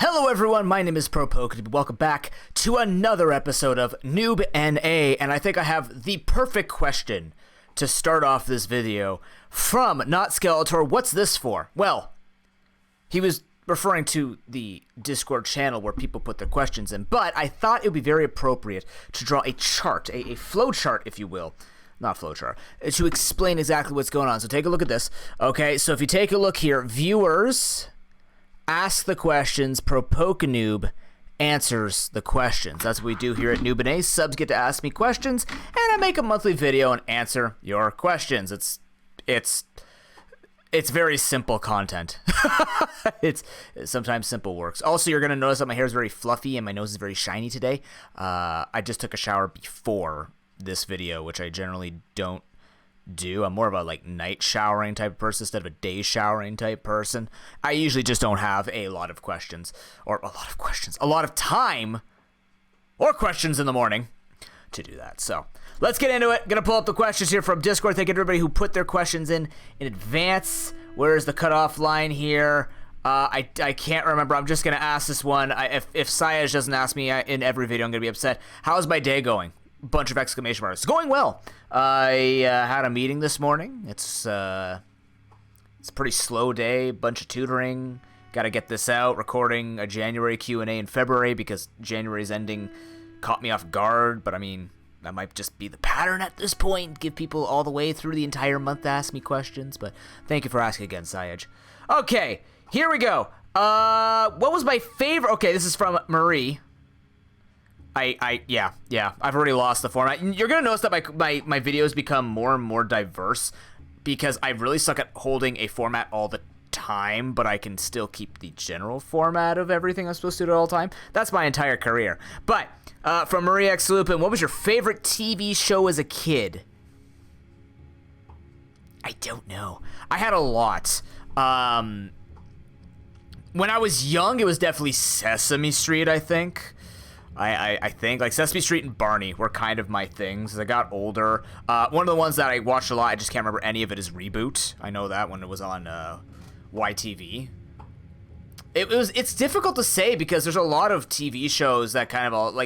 Hello everyone, my name is ProPokeNoob. Welcome back to another episode of Noob NA, and I think I have the perfect question to start off this video from Not Skeletor. What's this for? Well, he was referring to the Discord channel where people put their questions in, but I thought it would be very appropriate to draw a chart, a flow chart, if you will. Not flowchart, to explain exactly what's going on. So take a look at this. Okay, so if you take a look here, viewers ask the questions, ProPokeNoob answers the questions. That's what we do here at Noob NA. Subs get to ask me questions, and I make a monthly video and answer your questions. It's very simple content. It's sometimes simple works. Also, you're gonna notice that my hair is very fluffy and my nose is very shiny today. I just took a shower before this video, which I generally don't do. I'm more of a night showering type of person instead of a day showering type person. I usually just don't have a lot of time or questions in the morning to do that. So let's get into it. Gonna pull up the questions here from Discord. Thank you to everybody who put their questions in advance. Where's the cutoff line here? I can't remember. I'm just gonna ask this one. If Sayaj doesn't ask me in every video, I'm gonna be upset. How's my day going? Bunch of exclamation marks. It's going well. I had a meeting this morning. It's a pretty slow day. Bunch of tutoring. Got to get this out. Recording a January Q&A in February because January's ending caught me off guard. But I mean, that might just be the pattern at this point. Give people all the way through the entire month to ask me questions. But thank you for asking again, Sayaj. Okay, here we go. What was my favorite? Okay, this is from Marie. Yeah, I've already lost the format. You're gonna notice that my videos become more and more diverse because I really suck at holding a format all the time, but I can still keep the general format of everything I'm supposed to do at all time. That's my entire career. But from Marie X Lupin, what was your favorite TV show as a kid? I don't know. I had a lot. When I was young, it was definitely Sesame Street, I think. I think Sesame Street and Barney were kind of my things as I got older. One of the ones that I watched a lot, I just can't remember any of it, is Reboot. I know that when it was on YTV. It's difficult to say because there's a lot of TV shows that kind of all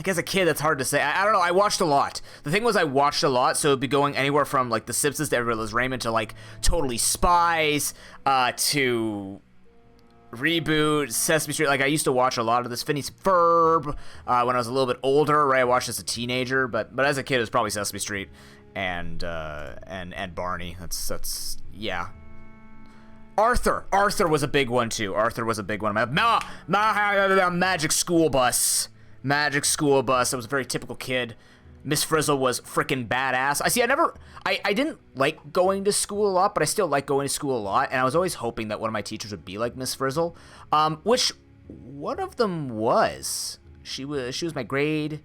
as a kid, that's hard to say. I don't know. I watched a lot. The thing was, I watched a lot, so it'd be going anywhere from The Simpsons to Everybody Loves Raymond to Totally Spies to Reboot, Sesame Street. I used to watch a lot of this. Phineas and Ferb when I was a little bit older, right? I watched as a teenager, but as a kid, it was probably Sesame Street and Barney. That's yeah. Arthur was a big one too. Arthur was a big one. Magic School Bus. I was a very typical kid. Miss Frizzle was freaking badass. I didn't like going to school a lot, but I still like going to school a lot, and I was always hoping that one of my teachers would be like Miss Frizzle. Which one of them was? She was my grade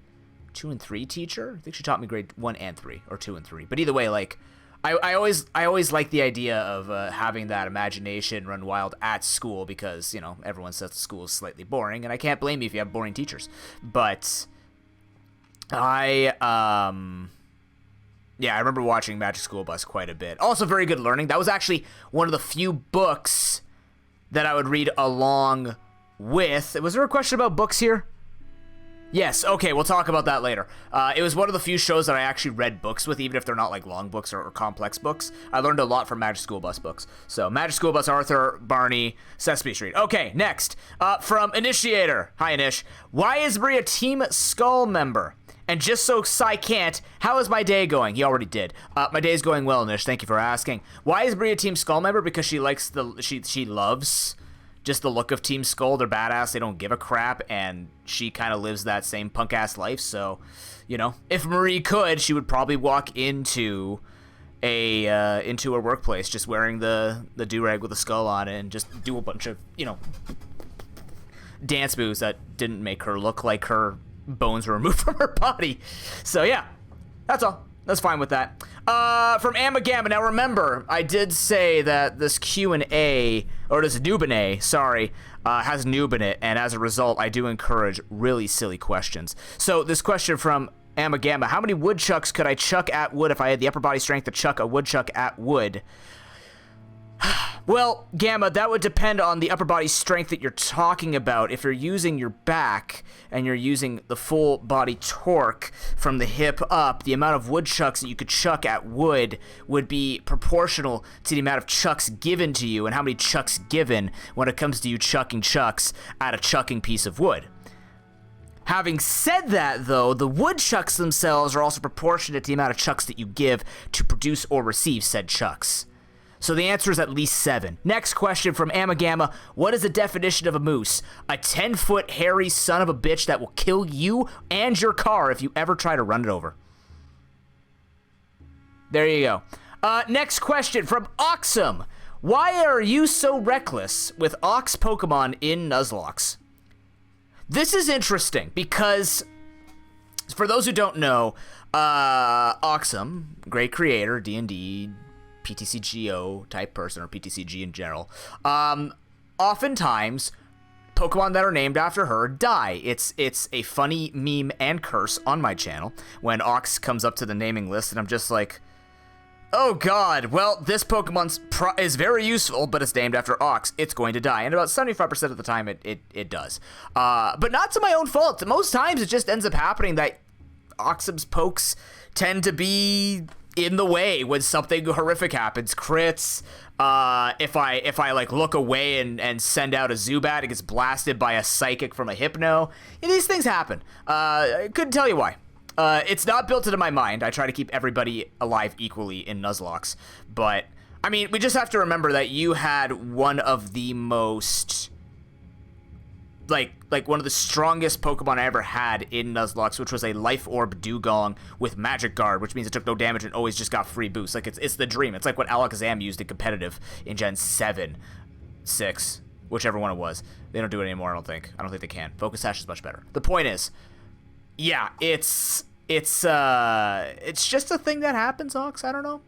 2 and 3 teacher. I think she taught me grade 1 and 3, or 2 and 3. But either way, I always like the idea of having that imagination run wild at school because, everyone says school is slightly boring, and I can't blame you if you have boring teachers. But I remember watching Magic School Bus quite a bit. Also very good learning. That was actually one of the few books that I would read along with. Was there a question about books here? Yes, okay, we'll talk about that later. It was one of the few shows that I actually read books with, even if they're not long books or complex books. I learned a lot from Magic School Bus books. So, Magic School Bus, Arthur, Barney, Sesame Street. Okay, next, from Initiator. Hi, Inish. Why is Brie a Team Skull member? And just so Sai can't, how is my day going? He already did. My day is going well, Nish. Thank you for asking. Why is Brie a Team Skull member? Because she likes she loves just the look of Team Skull. They're badass. They don't give a crap, and she kind of lives that same punk-ass life. So, if Marie could, she would probably walk into her workplace just wearing the do-rag with a skull on it and just do a bunch of, dance moves that didn't make her look like her bones were removed from her body. So, yeah, that's all. That's fine with that. From Amagamba. Now remember, I did say that this Q&A, or this Noob NA, has Noob in it, and as a result, I do encourage really silly questions. So this question from Amagamba: how many woodchucks could I chuck at wood if I had the upper body strength to chuck a woodchuck at wood? Well, Gamma, that would depend on the upper body strength that you're talking about. If you're using your back and you're using the full body torque from the hip up, the amount of wood chucks that you could chuck at wood would be proportional to the amount of chucks given to you and how many chucks given when it comes to you chucking chucks at a chucking piece of wood. Having said that, though, the wood chucks themselves are also proportionate to the amount of chucks that you give to produce or receive said chucks. So the answer is at least 7. Next question from Amagamma. What is the definition of a moose? A 10-foot hairy son of a bitch that will kill you and your car if you ever try to run it over. There you go. Next question from Oxum. Why are you so reckless with Ox Pokemon in Nuzlocke? This is interesting because, for those who don't know, Oxum, great creator, D&D, PTCGO type person, or PTCG in general, oftentimes Pokemon that are named after her die. It's a funny meme and curse on my channel when Ox comes up to the naming list, and I'm just like, oh god, well, this Pokemon is very useful, but it's named after Ox. It's going to die. And about 75% of the time, it does. But not to my own fault. Most times, it just ends up happening that Oxum's pokes tend to be in the way when something horrific happens. Crits. If I like look away and send out a Zubat, it gets blasted by a Psychic from a Hypno. And these things happen. I couldn't tell you why. It's not built into my mind. I try to keep everybody alive equally in Nuzlocke. But, I mean, we just have to remember that you had one of the most, like one of the strongest Pokemon I ever had in Nuzlocke, which was a Life Orb Dugong with Magic Guard, which means it took no damage and always just got free boosts. Like, it's the dream. It's like what Alakazam used in competitive in Gen 7, 6, whichever one it was. They don't do it anymore, I don't think. I don't think they can. Focus Sash is much better. The point is, yeah, it's just a thing that happens, Ox. I don't know.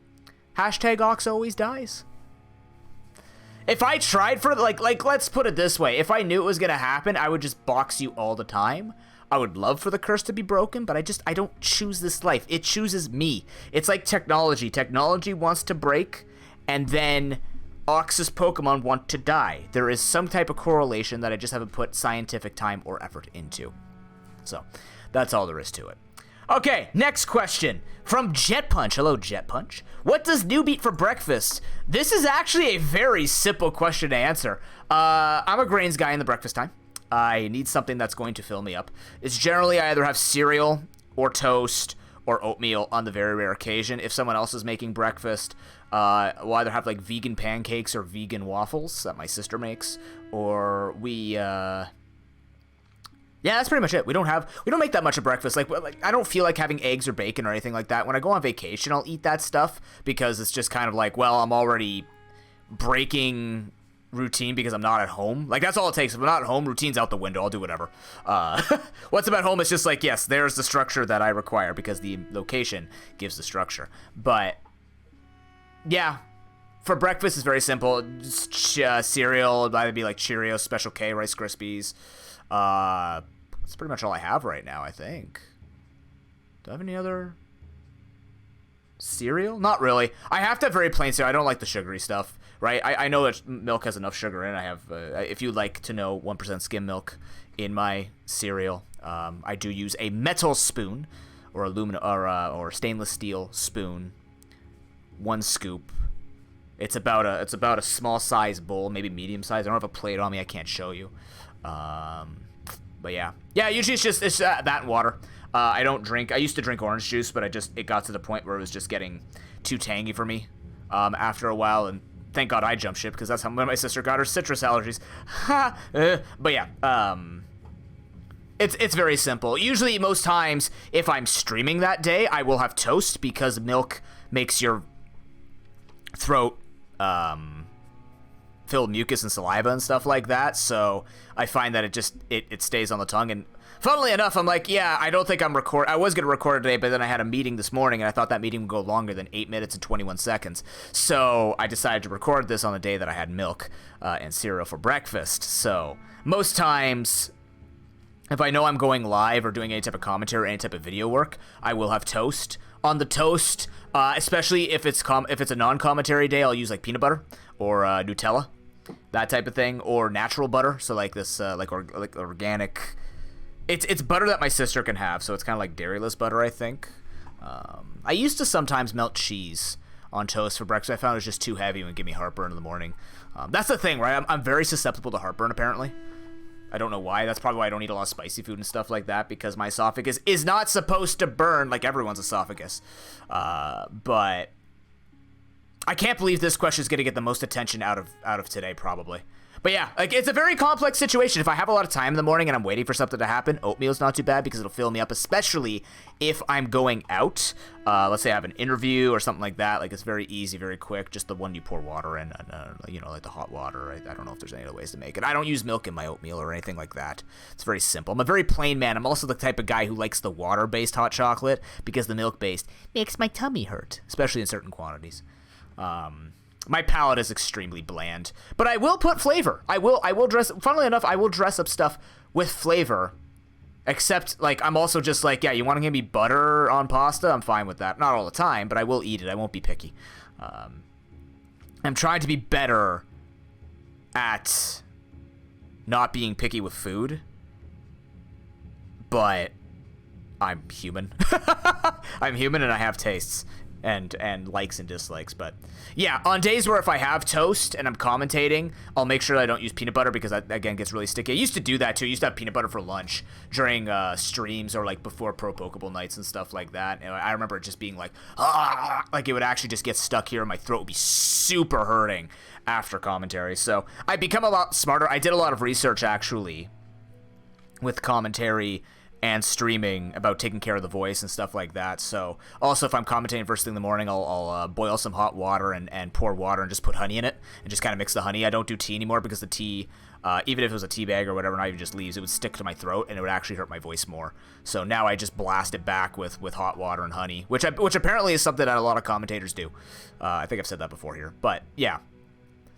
Hashtag Ox always dies. If I tried for, like, let's put it this way. If I knew it was going to happen, I would just box you all the time. I would love for the curse to be broken, but I don't choose this life. It chooses me. It's like technology. Technology wants to break, and then Ox's Pokemon want to die. There is some type of correlation that I just haven't put scientific time or effort into. So, that's all there is to it. Okay, next question from Jet Punch. Hello, Jet Punch. What does Noob eat for breakfast? This is actually a very simple question to answer. I'm a grains guy in the breakfast time. I need something that's going to fill me up. It's generally I either have cereal or toast or oatmeal on the very rare occasion. If someone else is making breakfast, we'll either have like vegan pancakes or vegan waffles that my sister makes, or yeah, that's pretty much it. We don't make that much of breakfast. Like I don't feel like having eggs or bacon or anything like that. When I go on vacation, I'll eat that stuff because it's just kind of like, well, I'm already breaking routine because I'm not at home. Like, that's all it takes. If I'm not at home, routine's out the window. I'll do whatever. Once I'm at home, it's just like, yes, there's the structure that I require because the location gives the structure. But yeah, for breakfast, it's very simple. Just, cereal, it'd either be like Cheerios, Special K, Rice Krispies. That's pretty much all I have right now, I think. Do I have any other cereal? Not really. I have to have very plain cereal. I don't like the sugary stuff, right? I know that milk has enough sugar in it. I have, if you'd like to know, 1% skim milk in my cereal. I do use a metal spoon or aluminum or stainless steel spoon. 1 scoop. It's about a small size bowl, maybe medium size. I don't have a plate on me. I can't show you. But yeah, usually it's that and water. I don't drink. I used to drink orange juice, but it got to the point where it was just getting too tangy for me after a while. And thank God I jumped ship because that's how when my sister got her citrus allergies. But yeah, it's very simple. Usually, most times, if I'm streaming that day, I will have toast because milk makes your throat filled mucus and saliva and stuff like that, so I find that it stays on the tongue. And funnily enough, I'm like, yeah, I don't think I was gonna record today, but then I had a meeting this morning and I thought that meeting would go longer than 8 minutes and 21 seconds, so I decided to record this on the day that I had milk and cereal for breakfast. So most times if I know I'm going live or doing any type of commentary or any type of video work, I will have toast. On the toast, especially if it's a non-commentary day, I'll use like peanut butter or Nutella, that type of thing, or natural butter. So like this, like organic. It's butter that my sister can have, so it's kind of like dairyless butter, I think. I used to sometimes melt cheese on toast for breakfast. I found it was just too heavy and would give me heartburn in the morning. That's the thing, right? I'm very susceptible to heartburn, apparently. I don't know why. That's probably why I don't eat a lot of spicy food and stuff like that, because my esophagus is not supposed to burn like everyone's esophagus. But I can't believe this question is going to get the most attention out of today, probably. But yeah, like, it's a very complex situation. If I have a lot of time in the morning and I'm waiting for something to happen, oatmeal's not too bad because it'll fill me up, especially if I'm going out. Let's say I have an interview or something like that. Like, it's very easy, very quick. Just the one you pour water in, and, you know, like the hot water. I don't know if there's any other ways to make it. I don't use milk in my oatmeal or anything like that. It's very simple. I'm a very plain man. I'm also the type of guy who likes the water-based hot chocolate because the milk-based makes my tummy hurt, especially in certain quantities. My palate is extremely bland, but I will put flavor. I will dress, funnily enough, I will dress up stuff with flavor, except, like, I'm also just like, yeah, you want to give me butter on pasta? I'm fine with that. Not all the time, but I will eat it. I won't be picky. I'm trying to be better at not being picky with food, but I'm human. I'm human and I have tastes. And likes and dislikes. But yeah, on days where if I have toast and I'm commentating, I'll make sure I don't use peanut butter because that, again, gets really sticky. I used to do that too. I used to have peanut butter for lunch during streams or like before ProPokeNoob nights and stuff like that. And I remember it just being like, like it would actually just get stuck here and my throat would be super hurting after commentary. So I become a lot smarter. I did a lot of research actually with commentary and streaming about taking care of the voice and stuff like that. So also if I'm commentating first thing in the morning, I'll boil some hot water and pour water and just put honey in it and just kind of mix the honey. I don't do tea anymore because the tea, even if it was a tea bag or whatever, not even just leaves, it would stick to my throat and it would actually hurt my voice more. So now I just blast it back with hot water and honey, which apparently is something that a lot of commentators do. I think I've said that before here, but yeah.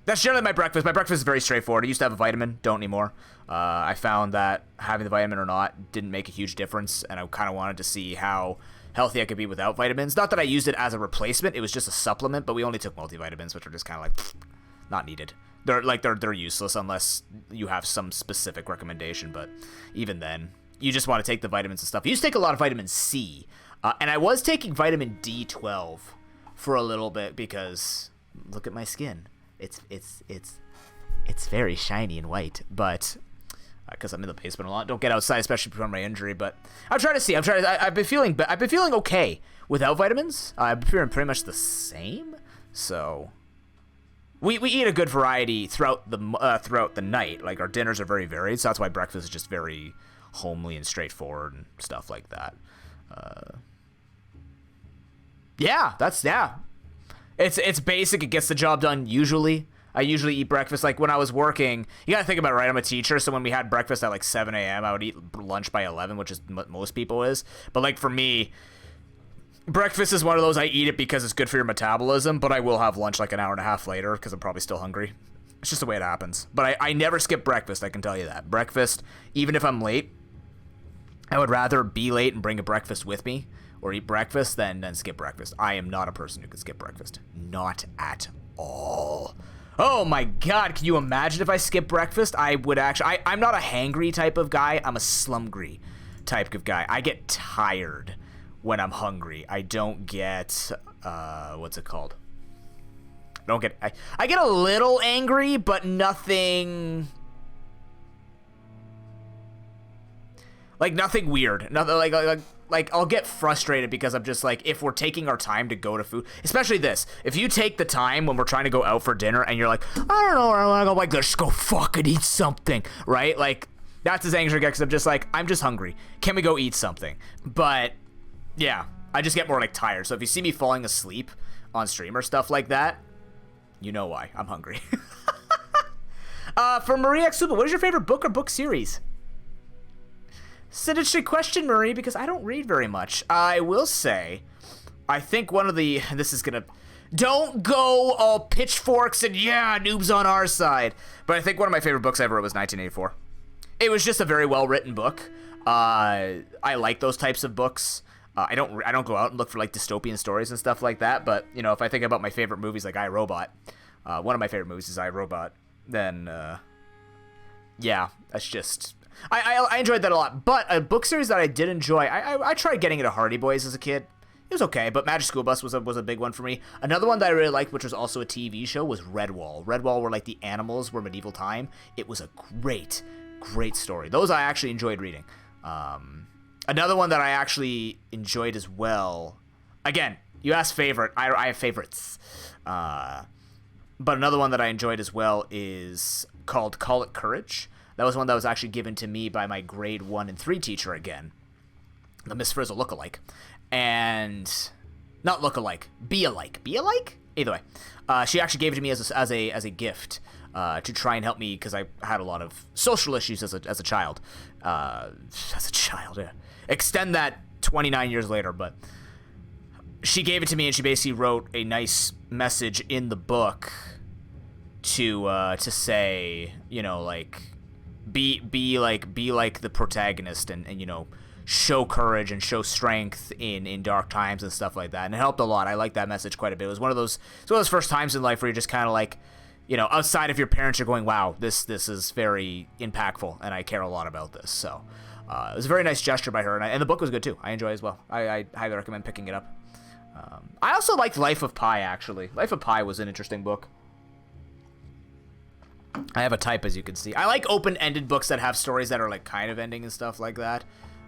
That's generally my breakfast. My breakfast is very straightforward. I used to have a vitamin, don't anymore. I found that having the vitamin or not didn't make a huge difference, and I kind of wanted to see how healthy I could be without vitamins. Not that I used it as a replacement; it was just a supplement. But we only took multivitamins, which are just kind of like not needed. They're useless unless you have some specific recommendation. But even then, you just want to take the vitamins and stuff. I used to take a lot of vitamin C, and I was taking vitamin D12 for a little bit because look at my skin. It's very shiny and white, but because I'm in the basement a lot, don't get outside, especially before my injury. But I'm trying to see. I've been feeling okay without vitamins. I've been feeling pretty much the same. So we eat a good variety throughout the night. Like our dinners are very varied, so that's why breakfast is just very homely and straightforward and stuff like that. It's basic. It gets the job done usually. I usually eat breakfast. Like when I was working, you gotta think about it, right? I'm a teacher, so when we had breakfast at like 7 a.m., I would eat lunch by 11, which is what most people is. But like for me, breakfast is one of those I eat it because it's good for your metabolism, but I will have lunch like an hour and a half later because I'm probably still hungry. It's just the way it happens. But I never skip breakfast, I can tell you that. Breakfast, even if I'm late, I would rather be late and bring a breakfast with me or eat breakfast than skip breakfast. I am not a person who can skip breakfast. Not at all. Oh my god, can you imagine if I skip breakfast? I would actually... I'm not a hangry type of guy. I'm a slumgry type of guy. I get tired when I'm hungry. I don't get... what's it called? I get a little angry, but nothing... Like, nothing weird. Nothing like I'll get frustrated because I'm just like, if we're taking our time to go to food, especially this, if you take the time when we're trying to go out for dinner and you're like, I don't know where I want to go, like, let's just go fucking eat something, right? Like, that's as angry I get because I'm just like, I'm just hungry. Can we go eat something? But, yeah, I just get more, like, tired. So if you see me falling asleep on stream or stuff like that, you know why. I'm hungry. For Marie X Suba, what is your favorite book or book series? It's an interesting question, Marie, because I don't read very much. I will say, I think one of the... This is gonna... Don't go all pitchforks and, yeah, Noob's on our side. But I think one of my favorite books ever was 1984. it was just a very well written book. I like those types of books. I don't go out and look for like dystopian stories and stuff like that. But you know, if I think about my favorite movies like I, Robot, one of my favorite movies is I, Robot. Then yeah, that's just I enjoyed that a lot. But a book series that I did enjoy, I tried getting into Hardy Boys as a kid. It was okay, but Magic School Bus was a big one for me. Another one that I really liked, which was also a TV show, was Redwall. Redwall, where like the animals were medieval time. It was a great story. Those I actually enjoyed reading. Another one that I actually enjoyed as well. Again, you asked favorite. I have favorites. But another one that I enjoyed as well is called Call It Courage. That was one that was actually given to me by my grade 1 and 3 teacher again. The Miss Frizzle lookalike. And not look-alike, be-alike. Be-alike? Either way. She actually gave it to me as a gift to try and help me because I had a lot of social issues as a child. Yeah. Extend that 29 years later, but she gave it to me and she basically wrote a nice message in the book to say, you know, like be like the protagonist and you know, show courage and show strength in dark times and stuff like that. And it helped a lot. I liked that message quite a bit. It was one of those first times in life where you're just kind of like, you know, outside of your parents, you're going, wow, this is very impactful and I care a lot about this. So it was a very nice gesture by her. And the book was good too. I enjoy it as well. I highly recommend picking it up. I also liked Life of Pi, actually. Life of Pi was an interesting book. I have a type, as you can see. I like open-ended books that have stories that are like kind of ending and stuff like that.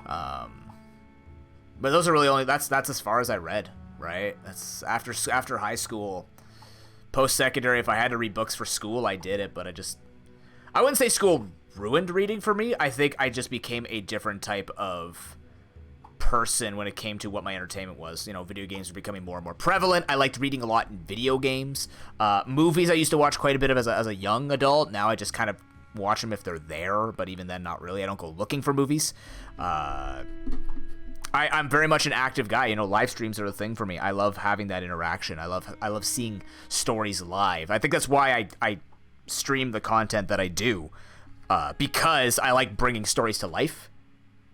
But those are really only that's as far as I read, right? That's after high school, post-secondary. If I had to read books for school, I did it, but I wouldn't say school ruined reading for me. I think I just became a different type of person when it came to what my entertainment was. You know, video games were becoming more and more prevalent. I liked reading a lot in video games. Movies I used to watch quite a bit of as a young adult. Now I just kind of watch them if they're there, but even then, not really. I don't go looking for movies. I'm very much an active guy. You know, live streams are a thing for me. I love having that interaction. I love seeing stories live. I think that's why I stream the content that I do, because I like bringing stories to life.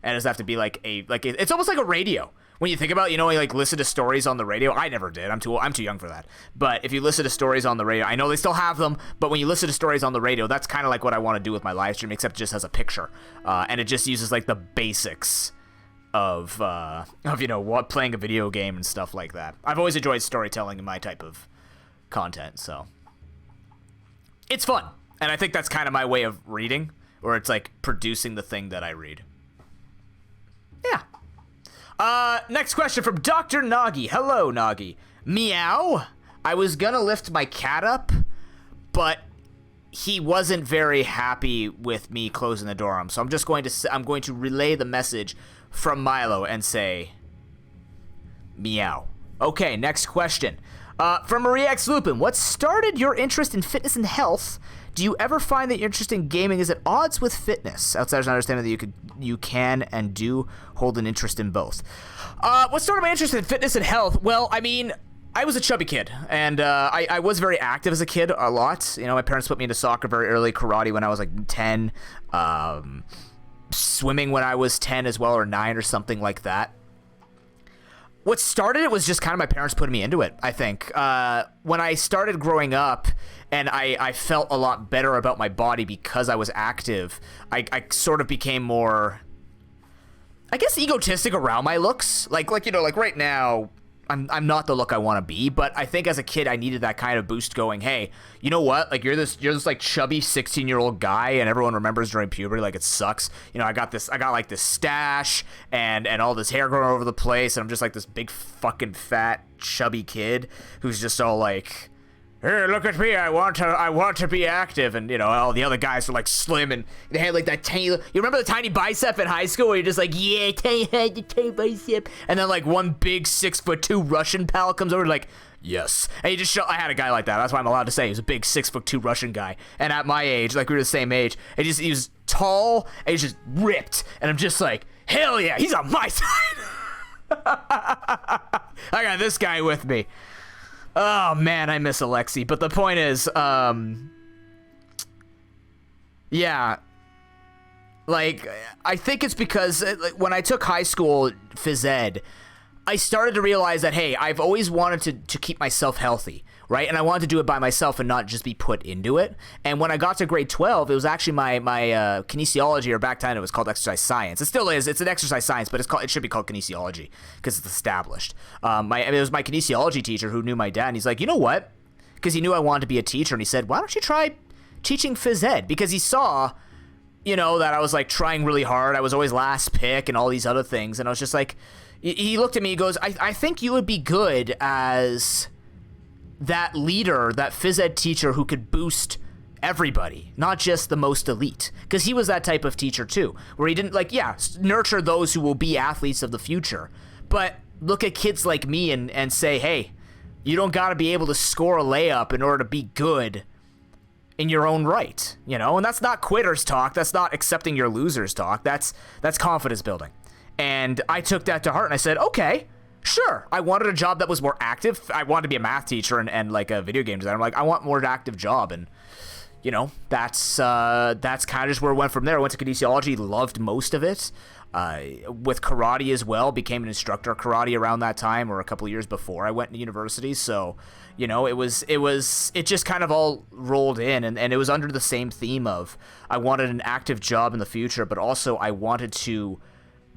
And it doesn't have to be it's almost like a radio. When you think about, you know, you like listen to stories on the radio. I never did. I'm too young for that. But if you listen to stories on the radio, I know they still have them, but when you listen to stories on the radio, that's kind of like what I want to do with my live stream, except just as a picture. And it just uses like the basics of you know, what playing a video game and stuff like that. I've always enjoyed storytelling in my type of content, so it's fun. And I think that's kind of my way of reading, where it's like producing the thing that I read. Yeah. Next question from Dr. Nagi. Hello, Nagi. Meow. I was gonna lift my cat up, but he wasn't very happy with me closing the door on him. So I'm going to relay the message from Milo and say, meow. Okay, next question. From Maria X Lupin. What started your interest in fitness and health? Do you ever find that your interest in gaming is at odds with fitness? Outsiders understand that you can and do hold an interest in both. What started my interest in fitness and health? Well, I mean, I was a chubby kid, and I was very active as a kid a lot. You know, my parents put me into soccer very early, karate when I was like 10, swimming when I was 10 as well, or 9 or something like that. What started it was just kind of my parents putting me into it, I think. When I started growing up and I felt a lot better about my body because I was active, I sort of became more, I guess, egotistic around my looks. Like you know, like right now, I'm not the look I want to be, but I think as a kid I needed that kind of boost going, hey, you know what? Like you're this like chubby 16-year-old guy and everyone remembers during puberty, like it sucks. You know, I got like this stash and all this hair growing over the place, and I'm just like this big fucking fat chubby kid who's just all like, hey, look at me, I want to be active. And, you know, all the other guys were, like, slim, and they had, like, that tiny... You remember the tiny bicep in high school where you're just like, yeah, tiny bicep? And then, like, one big 6'2" Russian pal comes over, like, yes. And he just show... I had a guy like that. That's why I'm allowed to say he was a big 6'2" Russian guy. And at my age, like, we were the same age, he was tall, and he's just ripped. And I'm just like, hell yeah, he's on my side. I got this guy with me. Oh, man, I miss Alexi. But the point is, yeah, Like, I think it's because when I took high school phys ed, I started to realize that, hey, I've always wanted to keep myself healthy, right? And I wanted to do it by myself and not just be put into it. And when I got to grade 12, it was actually my kinesiology, or back then it was called exercise science. It still is. It's an exercise science, but it should be called kinesiology because it's established. It was my kinesiology teacher who knew my dad, and he's like, you know what? Because he knew I wanted to be a teacher, and he said, why don't you try teaching phys ed? Because he saw, you know, that I was like trying really hard. I was always last pick and all these other things. And I was just like, he looked at me, he goes, I think you would be good as that leader, that phys ed teacher who could boost everybody, not just the most elite. Because he was that type of teacher too, where he didn't nurture those who will be athletes of the future. But look at kids like me and say, hey, you don't got to be able to score a layup in order to be good in your own right, you know? And that's not quitters talk. That's not accepting your losers talk. That's confidence building. And I took that to heart, and I said, okay, sure. I wanted a job that was more active. I wanted to be a math teacher and like a video game designer. I'm like, I want more active job. And, you know, that's kind of just where it went from there. I went to kinesiology, loved most of it. With karate as well, became an instructor of karate around that time, or a couple of years before I went to university. So, you know, it just kind of all rolled in, and it was under the same theme of I wanted an active job in the future, but also I wanted to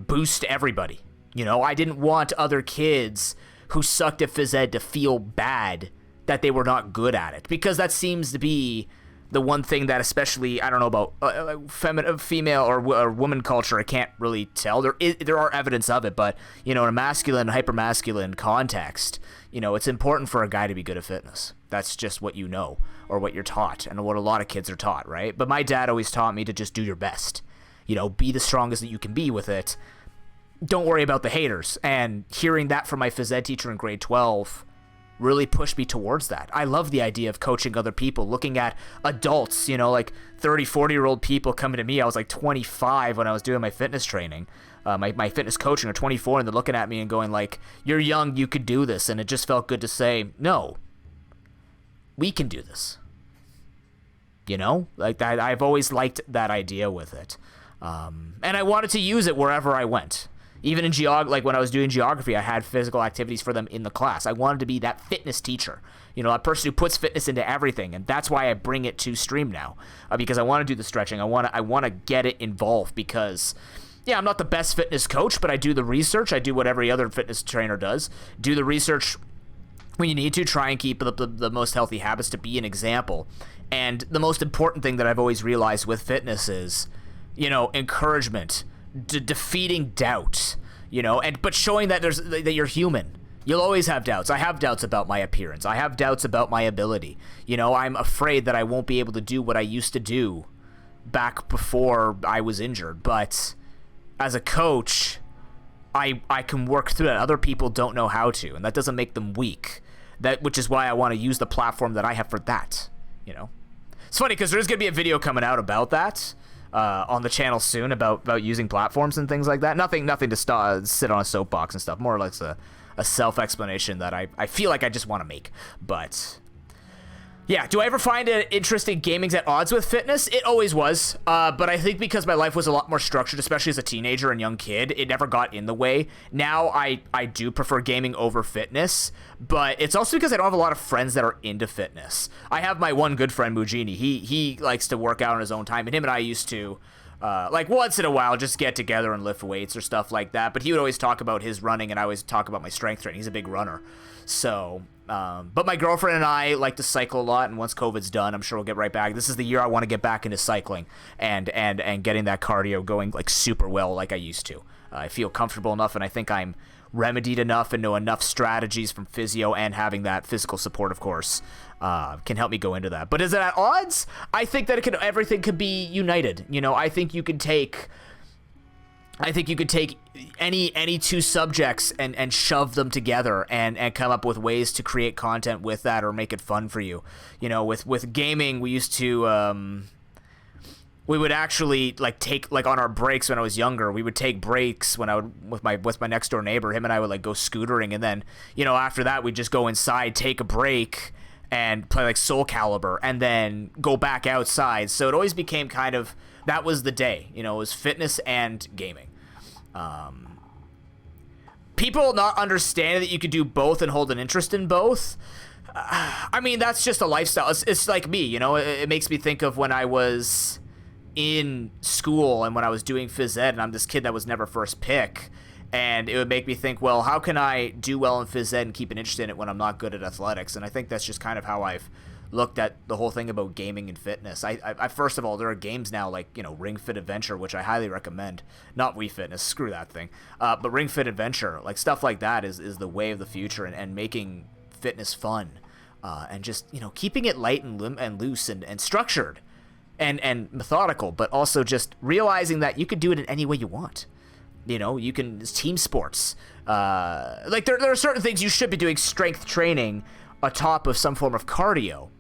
boost everybody. You know, I didn't want other kids who sucked at phys ed to feel bad that they were not good at it, because that seems to be the one thing that, especially, I don't know about female or woman culture, I can't really tell. There are evidence of it, but, you know, in a masculine, hyper-masculine context, you know, it's important for a guy to be good at fitness. That's just what you know, or what you're taught, and what a lot of kids are taught, right? But my dad always taught me to just do your best. You know, be the strongest that you can be with it. Don't worry about the haters. And hearing that from my phys ed teacher in grade 12 really pushed me towards that. I love the idea of coaching other people, looking at adults, you know, like 30, 40-year-old people coming to me. I was like 25 when I was doing my fitness training, my fitness coaching, or 24, and they're looking at me and going like, you're young, you could do this. And it just felt good to say, no, we can do this. You know, like that. I've always liked that idea with it. And I wanted to use it wherever I went. Even in like when I was doing geography, I had physical activities for them in the class. I wanted to be that fitness teacher, you know, that person who puts fitness into everything. And that's why I bring it to stream now, because I want to do the stretching. I want to get it involved, because, yeah, I'm not the best fitness coach, but I do the research. I do what every other fitness trainer does. Do the research when you need to. Try and keep the most healthy habits to be an example. And the most important thing that I've always realized with fitness is, you know, encouragement, defeating doubt, you know, but showing that that you're human. You'll always have doubts. I have doubts about my appearance. I have doubts about my ability. You know, I'm afraid that I won't be able to do what I used to do back before I was injured. But as a coach, I can work through that. Other people don't know how to, and that doesn't make them weak. Which is why I want to use the platform that I have for that, you know. It's funny because there's going to be a video coming out about that on the channel soon, about using platforms and things like that. Nothing to sit on a soapbox and stuff. More or less a self-explanation that I feel like I just want to make. But yeah, do I ever find it interesting gaming's at odds with fitness? It always was. But I think because my life was a lot more structured, especially as a teenager and young kid, it never got in the way. Now I do prefer gaming over fitness, but it's also because I don't have a lot of friends that are into fitness. I have my one good friend, Mujini. He likes to work out on his own time, and him and I used to, like once in a while, just get together and lift weights or stuff like that. But he would always talk about his running, and I always talk about my strength training. He's a big runner. So, but my girlfriend and I like to cycle a lot, and once COVID's done, I'm sure we'll get right back. This is the year I want to get back into cycling and getting that cardio going like super well like I used to. I feel comfortable enough, and I think I'm remedied enough and know enough strategies from physio and having that physical support, of course, can help me go into that. But is it at odds? I think that everything could be united. You know, I think you could take any two subjects and shove them together and come up with ways to create content with that or make it fun for you. You know, with gaming, we used to we would actually take on our breaks when I was younger. We would take breaks when I would with my next door neighbor. Him and I would go scootering, and then, you know, after that we'd just go inside, take a break, and play Soul Calibur, and then go back outside. So it always became kind of that was the day. You know, it was fitness and gaming. People not understanding that you could do both and hold an interest in both. I mean, that's just a lifestyle. It's like me, you know. It makes me think of when I was in school and when I was doing phys ed, and I'm this kid that was never first pick. And it would make me think, well, how can I do well in phys ed and keep an interest in it when I'm not good at athletics? And I think that's just kind of how I've looked at the whole thing about gaming and fitness. I first of all, there are games now like, you know, Ring Fit Adventure, which I highly recommend. Not Wii Fitness, screw that thing. But Ring Fit Adventure, like stuff like that is the way of the future, and making fitness fun. And just, you know, keeping it light and loose and structured and methodical, but also just realizing that you could do it in any way you want. You know, you can, team sports. Like there are certain things you should be doing strength training atop of some form of cardio,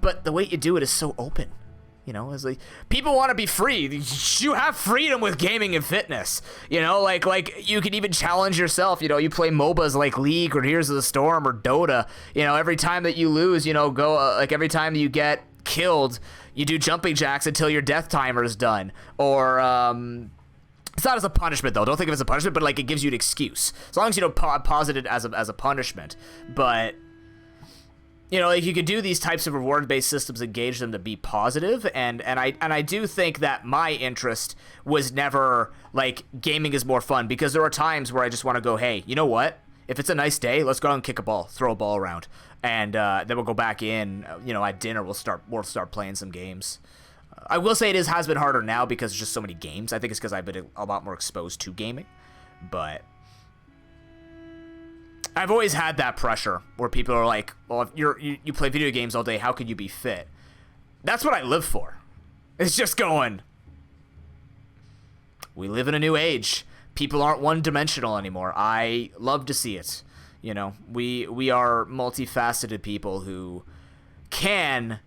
but the way you do it is so open. You know, it's like people want to be free. You have freedom with gaming and fitness. You know, like you can even challenge yourself. You know, you play MOBAs like League or Heroes of the Storm or Dota. You know, every time that you lose, you know, go like every time you get killed, you do jumping jacks until your death timer is done. Or it's not as a punishment, though. Don't think of it as a punishment, but like it gives you an excuse. As long as you don't posit it as a punishment. But, you know, like you could do these types of reward-based systems, engage them to be positive, and I do think that my interest was never like gaming is more fun, because there are times where I just want to go, hey, you know what? If it's a nice day, let's go out and kick a ball, throw a ball around, and then we'll go back in. You know, at dinner we'll start playing some games. I will say it has been harder now because there's just so many games. I think it's because I've been a lot more exposed to gaming. But I've always had that pressure where people are like, well, if you play video games all day, how could you be fit? That's what I live for. It's just going, we live in a new age. People aren't one-dimensional anymore. I love to see it. You know, we are multifaceted people who can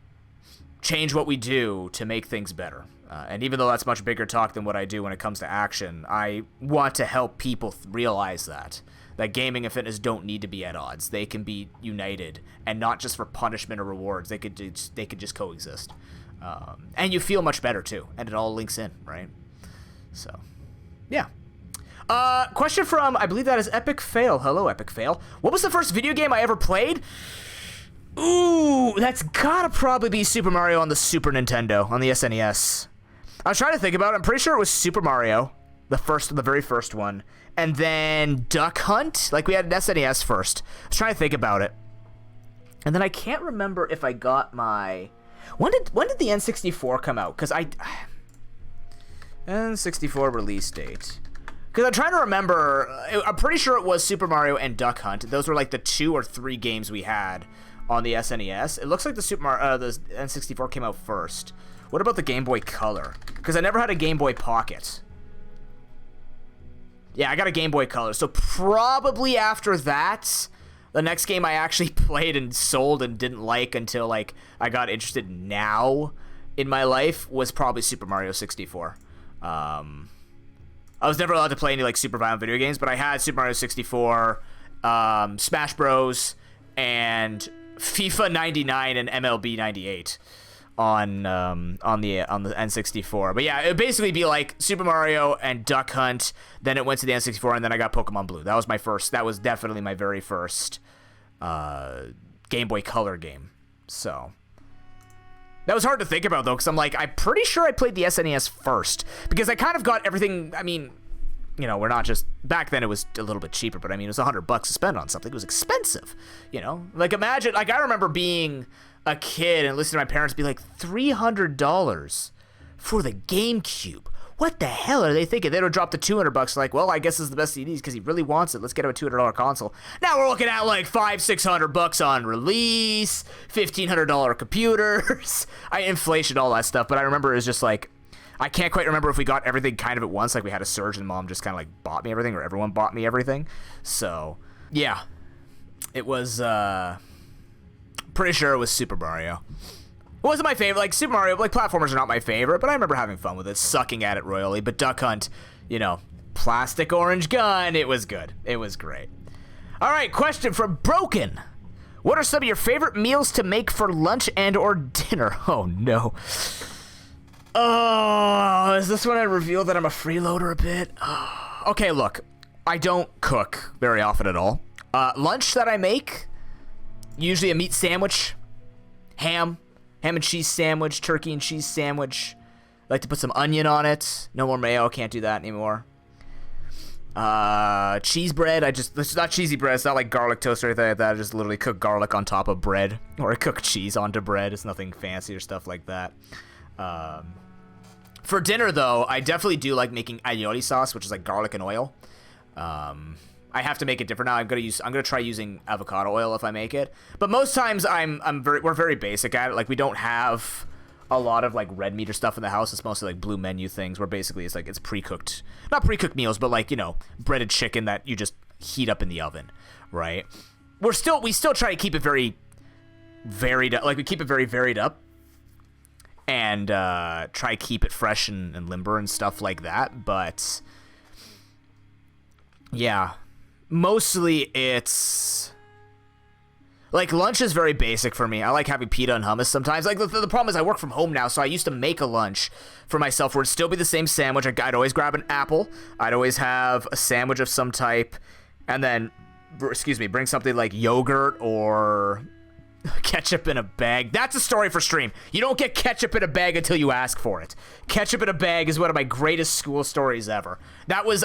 change what we do to make things better. And even though that's much bigger talk than what I do when it comes to action, I want to help people realize that gaming and fitness don't need to be at odds. They can be united, and not just for punishment or rewards. They could just coexist. And you feel much better too, and it all links in, right? So, yeah. Question from, I believe that is Epic Fail. Hello, Epic Fail. What was the first video game I ever played? Ooh, that's gotta probably be Super Mario on the Super Nintendo, on the SNES. I was trying to think about it. I'm pretty sure it was Super Mario, the very first one, and then Duck Hunt. Like, we had an SNES first. I was trying to think about it, and then I can't remember if I got my. When did the N64 come out? Because N64 release date. Because I'm trying to remember. I'm pretty sure it was Super Mario and Duck Hunt. Those were like the 2 or 3 games we had on the SNES. It looks like the N64 came out first. What about the Game Boy Color? Because I never had a Game Boy Pocket. Yeah, I got a Game Boy Color. So probably after that, the next game I actually played and sold and didn't like until like I got interested now in my life was probably Super Mario 64. I was never allowed to play any like super violent video games, but I had Super Mario 64, Smash Bros, and FIFA 99 and MLB 98 on the N64. But yeah, it would basically be like Super Mario and Duck Hunt. Then it went to the N64, and then I got Pokemon Blue. That was definitely my very first Game Boy Color game. So that was hard to think about though, because I'm pretty sure I played the SNES first, because I kind of got everything. I mean, you know, we're not just, back then it was a little bit cheaper, but I mean, it was $100 to spend on something. It was expensive, you know? Like, imagine, like, I remember being a kid and listening to my parents be like, $300 for the GameCube. What the hell are they thinking? They would drop the $200, like, well, I guess this is the best he needs because he really wants it. Let's get him a $200 console. Now we're looking at like $500-600 on release, $1,500 computers, inflation, all that stuff. But I remember it was just like, I can't quite remember if we got everything kind of at once, like we had a surge and mom just kind of like bought me everything, or everyone bought me everything. So, yeah. It was, pretty sure it was Super Mario. It wasn't my favorite. Like, Super Mario, like, platformers are not my favorite, but I remember having fun with it, sucking at it royally. But Duck Hunt, you know, plastic orange gun, it was good. It was great. All right, question from Broken. What are some of your favorite meals to make for lunch and or dinner? Oh, no. Oh, is this when I reveal that I'm a freeloader a bit? Oh. Okay, look. I don't cook very often at all. Lunch that I make, usually a meat sandwich, ham and cheese sandwich, turkey and cheese sandwich. I like to put some onion on it. No more mayo, can't do that anymore. Cheese bread, it's not cheesy bread, it's not like garlic toast or anything like that. I just literally cook garlic on top of bread, or I cook cheese onto bread. It's nothing fancy or stuff like that. For dinner though, I definitely do like making aioli sauce, which is like garlic and oil. I have to make it different now. I'm gonna try using avocado oil if I make it. But most times we're very basic at it. Like we don't have a lot of like red meat or stuff in the house. It's mostly like blue menu things where basically it's pre-cooked, not pre-cooked meals, but like, you know, breaded chicken that you just heat up in the oven, right? We still try to keep it very varied, like we keep it very varied up and try to keep it fresh and limber and stuff like that. But yeah, mostly it's like lunch is very basic for me. I like having pita and hummus sometimes. Like the problem is I work from home now, so I used to make a lunch for myself where it'd still be the same sandwich. I'd always grab an apple. I'd always have a sandwich of some type, and then, bring something like yogurt or ketchup in a bag. That's a story for stream. You don't get ketchup in a bag until you ask for it. Ketchup in a bag is one of my greatest school stories ever. That was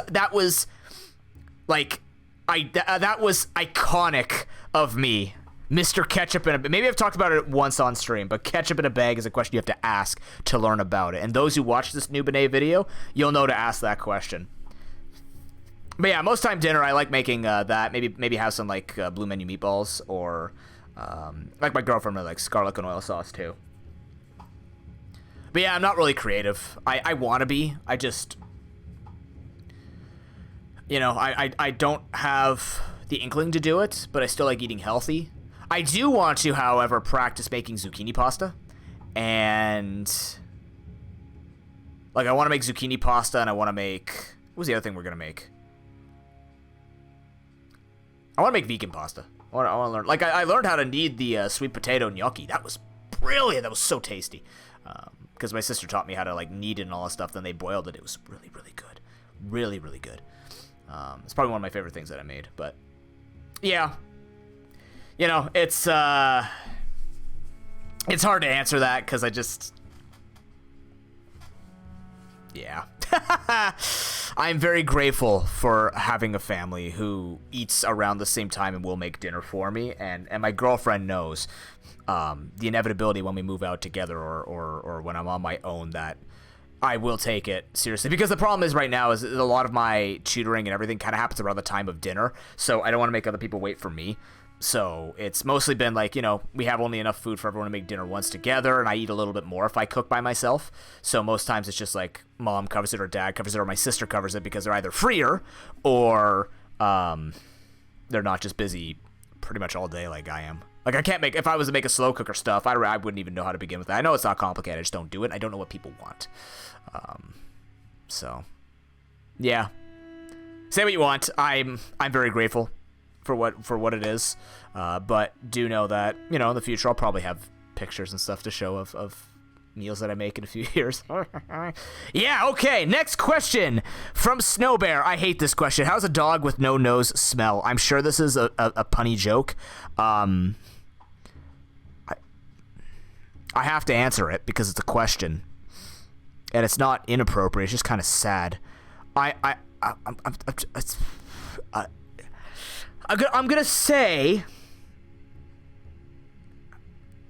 like that was iconic of me. Mr. Ketchup in a bag. Maybe I've talked about it once on stream, but ketchup in a bag is a question you have to ask to learn about it. And those who watch this Noob video, you'll know to ask that question. But yeah, most time dinner I like making that. Maybe have some like blue menu meatballs, or like my girlfriend really likes garlic and oil sauce too. But yeah, I'm not really creative. I want to be. I just, you know, I don't have the inkling to do it, but I still like eating healthy. I do want to, however, practice making zucchini pasta. And like I want to make zucchini pasta, and I want to make, what was the other thing we're going to make? I want to make vegan pasta. I want to learn. Like I learned how to knead the sweet potato gnocchi. That was brilliant. That was so tasty. Because my sister taught me how to like knead it and all that stuff. Then they boiled it. It was really, really good. Really, really good. It's probably one of my favorite things that I made. But yeah, you know, it's hard to answer that because I just, yeah. I'm very grateful for having a family who eats around the same time and will make dinner for me, and my girlfriend knows the inevitability when we move out together or when I'm on my own that I will take it seriously. Because the problem is right now is a lot of my tutoring and everything kind of happens around the time of dinner, so I don't want to make other people wait for me. So it's mostly been like, you know, we have only enough food for everyone to make dinner once together, and I eat a little bit more if I cook by myself. So most times it's just like mom covers it or dad covers it or my sister covers it because they're either freer or they're not just busy pretty much all day like I am. Like I can't make, if I was to make a slow cooker stuff, I wouldn't even know how to begin with that. I know it's not complicated, I just don't do it. I don't know what people want. So yeah, say what you want. I'm very grateful for what it is, but do know that, you know, in the future I'll probably have pictures and stuff to show of meals that I make in a few years. Yeah, okay, next question from Snow Bear. I hate this question. How's a dog with no nose smell? I'm sure this is a punny joke. I have to answer it because it's a question, and it's not inappropriate. It's just kind of sad. I'm gonna say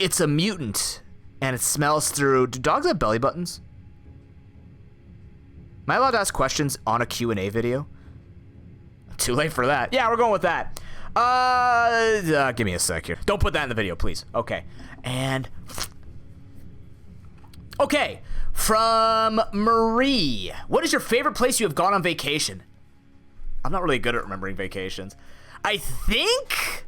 it's a mutant, and it smells through. Do dogs have belly buttons? Am I allowed to ask questions on a Q&A video? Too late for that. Yeah, we're going with that. Give me a sec here. Don't put that in the video, please. Okay, and okay, from Marie. What is your favorite place you have gone on vacation? I'm not really good at remembering vacations. I think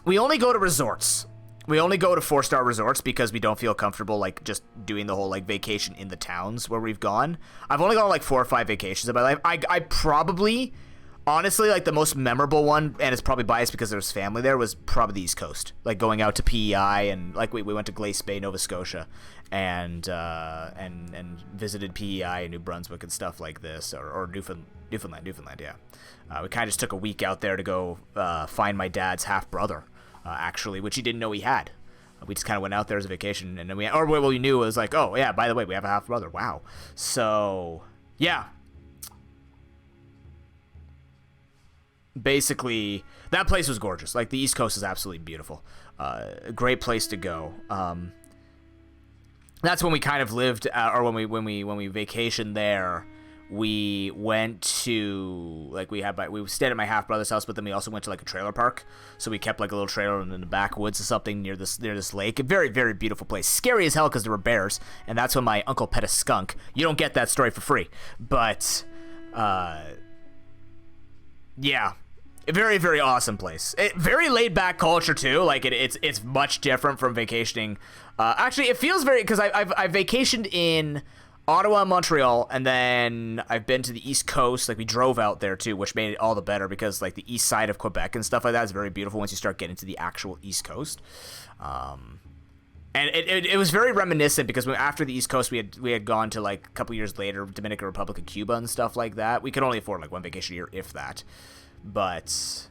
we only go to resorts. We only go to 4-star resorts because we don't feel comfortable like just doing the whole like vacation in the towns where we've gone. I've only gone on like 4 or 5 vacations in my life. I probably honestly, like the most memorable one, and it's probably biased because there was family there, was probably the East Coast. Like going out to PEI, and like we went to Glace Bay, Nova Scotia, and visited PEI in New Brunswick and stuff like this, or Newfoundland, yeah. We kind of just took a week out there to go find my dad's half brother, actually, which he didn't know he had. We just kind of went out there as a vacation, and then we knew it was like, oh yeah, by the way, we have a half brother. Wow. So yeah. Basically, that place was gorgeous. Like, the East Coast is absolutely beautiful. A great place to go. That's when we kind of lived, or when we vacationed there. We went to, like, we stayed at my half brother's house, but then we also went to like a trailer park. So we kept like a little trailer in the backwoods or something near this lake. A very, very beautiful place. Scary as hell because there were bears, and that's when my uncle pet a skunk. You don't get that story for free, but yeah. A very, very awesome place. Very laid back culture too. Like it's much different from vacationing. Actually, it feels very, because I've vacationed in Ottawa and Montreal, and then I've been to the East Coast. Like we drove out there too, which made it all the better because like the east side of Quebec and stuff like that is very beautiful once you start getting to the actual East Coast. And it was very reminiscent because after the East Coast, we had gone to like a couple years later Dominican Republic and Cuba and stuff like that. We could only afford like one vacation a year, if that. But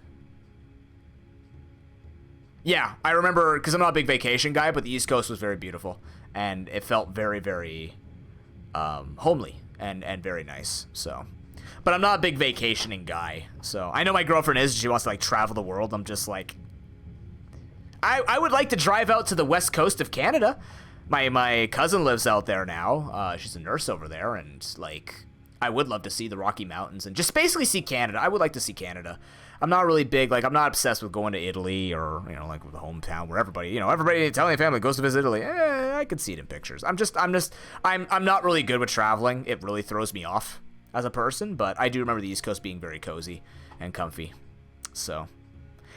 yeah, I remember, because I'm not a big vacation guy, but the East Coast was very beautiful, and it felt very, very homely and very nice. So, but I'm not a big vacationing guy. So I know my girlfriend is. She wants to like travel the world. I'm just like, I would like to drive out to the west coast of Canada. My cousin lives out there now. She's a nurse over there, and like, I would love to see the Rocky Mountains and just basically see Canada. I would like to see Canada. I'm not really big, like, I'm not obsessed with going to Italy or, you know, like with the hometown where everybody in the Italian family goes to visit Italy. I could see it in pictures. I'm not really good with traveling. It really throws me off as a person, but I do remember the East Coast being very cozy and comfy. So,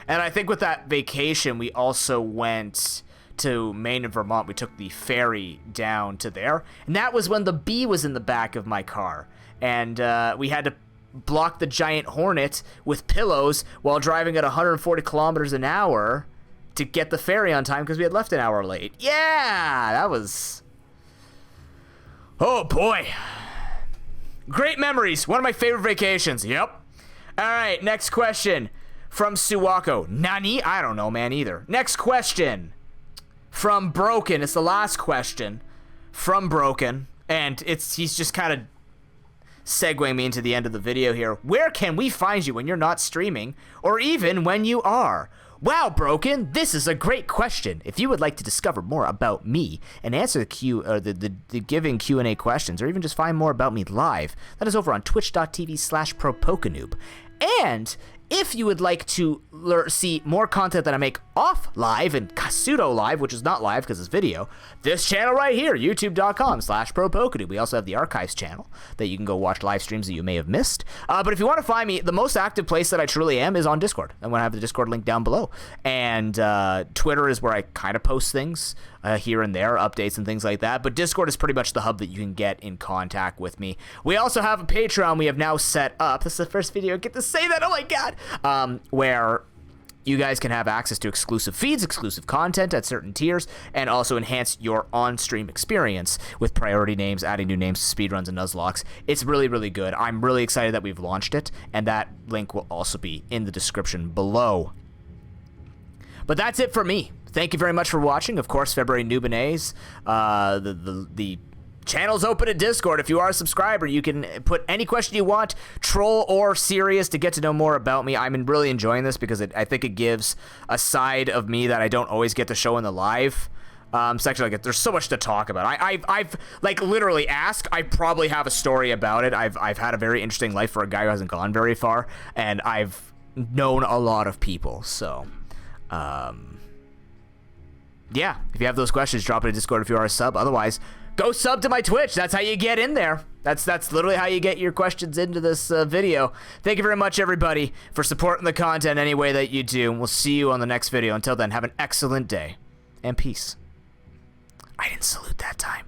and I think with that vacation, we also went to Maine and Vermont. We took the ferry down to there, and that was when the bee was in the back of my car. And we had to block the giant hornet with pillows while driving at 140 kilometers an hour to get the ferry on time because we had left an hour late. Yeah, that was... oh, boy. Great memories. One of my favorite vacations. Yep. All right, next question from Suwako. Nani? I don't know, man, either. Next question from Broken. It's the last question from Broken. And he's just kind of segueing me into the end of the video here. Where can we find you when you're not streaming, or even when you are? Wow, Broken, this is a great question. If you would like to discover more about me and answer the given Q&A questions, or even just find more about me live, that is over on twitch.tv/ProPokeNoob. And if you would like to see more content that I make off live and pseudo live, which is not live because it's video, this channel right here, youtube.com/ProPokeNoob. We also have the archives channel that you can go watch live streams that you may have missed. But if you want to find me, the most active place that I truly am is on Discord. I'm going to have the Discord link down below. And Twitter is where I kind of post things here and there, updates and things like that. But Discord is pretty much the hub that you can get in contact with me. We also have a Patreon we have now set up. This is the first video I get to say that. Oh my god. Where you guys can have access to exclusive feeds, exclusive content at certain tiers, and also enhance your on-stream experience with priority names, adding new names to speedruns and nuzlocks. It's really, really good. I'm really excited that we've launched it, and that link will also be in the description below. But that's it for me. Thank you very much for watching. Of course, February Noob and A's. The channel's open at Discord. If you are a subscriber, you can put any question you want, troll or serious, to get to know more about me. I'm really enjoying this because I think it gives a side of me that I don't always get to show in the live section. Like, there's so much to talk about. I've like literally asked. I probably have a story about it. I've had a very interesting life for a guy who hasn't gone very far, and I've known a lot of people. So, yeah, if you have those questions, drop it in Discord if you are a sub. Otherwise, go sub to my Twitch. That's how you get in there. That's literally how you get your questions into this video. Thank you very much, everybody, for supporting the content any way that you do. And we'll see you on the next video. Until then, have an excellent day. And peace. I didn't salute that time.